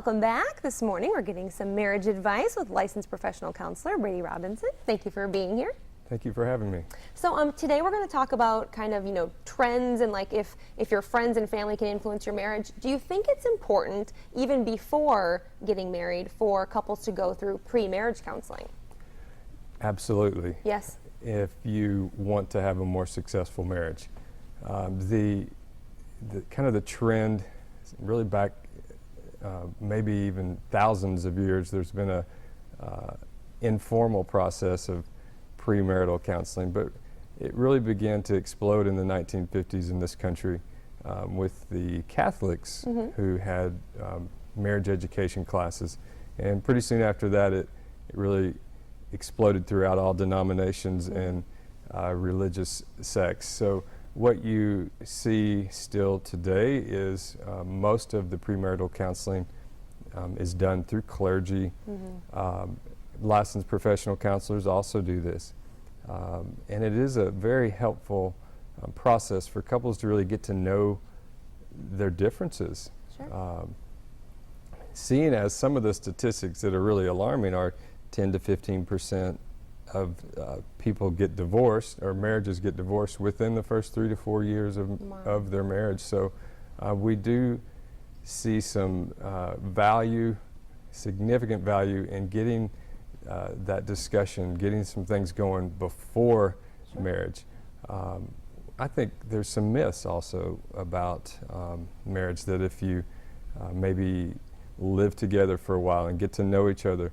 Welcome back. This morning we're getting some marriage advice with licensed professional counselor Brady Robinson. Thank you for being here. Thank you for having me. So today we're going to talk about kind of, trends and like if your friends and family can influence your marriage. Do you think it's important, even before getting married, for couples to go through pre-marriage counseling? Absolutely. Yes. If you want to have a more successful marriage. The kind of the trend, really back maybe even thousands of years, there's been a informal process of premarital counseling, but it really began to explode in the 1950s in this country with the Catholics who had marriage education classes, and pretty soon after that it really exploded throughout all denominations and religious sects. So what you see still today is most of the premarital counseling is done through clergy. Licensed professional counselors also do this. And it is a very helpful process for couples to really get to know their differences. Sure. Seeing as some of the statistics that are really alarming are 10 to 15% of people get divorced, or marriages get divorced within the first 3 to 4 years of their marriage. So we do see some significant value in getting that discussion, getting some things going before marriage. I think there's some myths also about marriage, that if you maybe live together for a while and get to know each other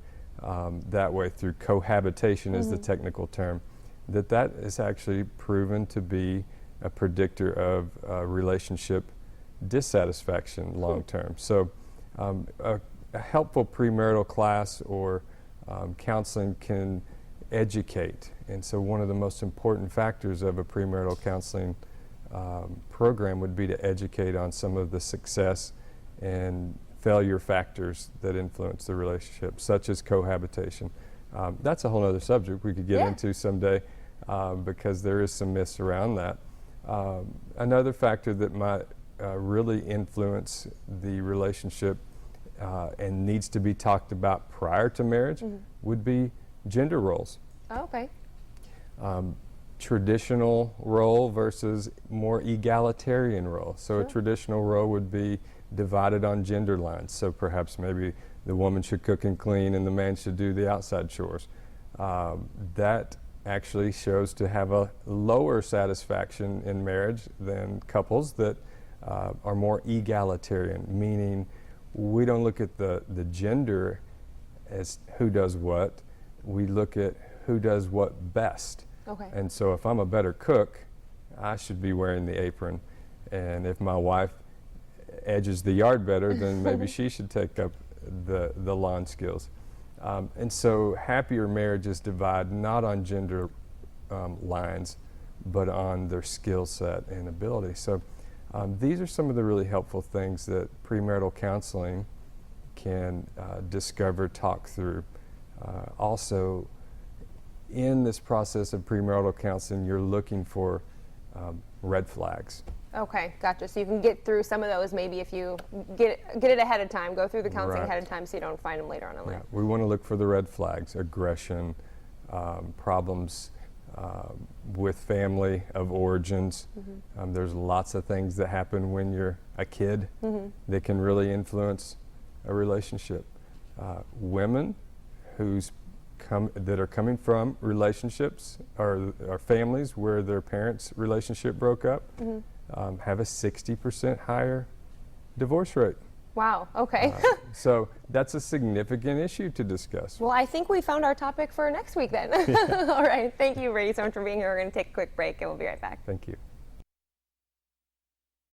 that way through cohabitation is the technical term, that is actually proven to be a predictor of relationship dissatisfaction long term. So a helpful premarital class or counseling can educate, and so one of the most important factors of a premarital counseling program would be to educate on some of the success and failure factors that influence the relationship, such as cohabitation. That's a whole other subject we could get into someday, because there is some myths around that. Another factor that might really influence the relationship and needs to be talked about prior to marriage would be gender roles. Oh, okay. Traditional role versus more egalitarian role. So Sure. A traditional role would be divided on gender lines. So perhaps maybe the woman should cook and clean and the man should do the outside chores. That actually shows to have a lower satisfaction in marriage than couples that are more egalitarian, meaning we don't look at the gender as who does what, we look at who does what best. Okay. And so if I'm a better cook, I should be wearing the apron, and if my wife edges the yard better, then maybe she should take up the lawn skills. And so happier marriages divide not on gender lines, but on their skill set and ability. So these are some of the really helpful things that premarital counseling can discover, talk through. Also, in this process of premarital counseling, you're looking for red flags. Okay, gotcha. So you can get through some of those maybe if you get it ahead of time, go through the counseling ahead of time so you don't find them later on in life. We want to look for the red flags: aggression, problems with family of origins. There's lots of things that happen when you're a kid that can really influence a relationship. Women that are coming from relationships or families where their parents' relationship broke up have a 60% higher divorce rate. Wow, okay. So that's a significant issue to discuss. Well, I think we found our topic for next week then. All right, thank you, Brady, so much for being here. We're going to take a quick break and we'll be right back. Thank you.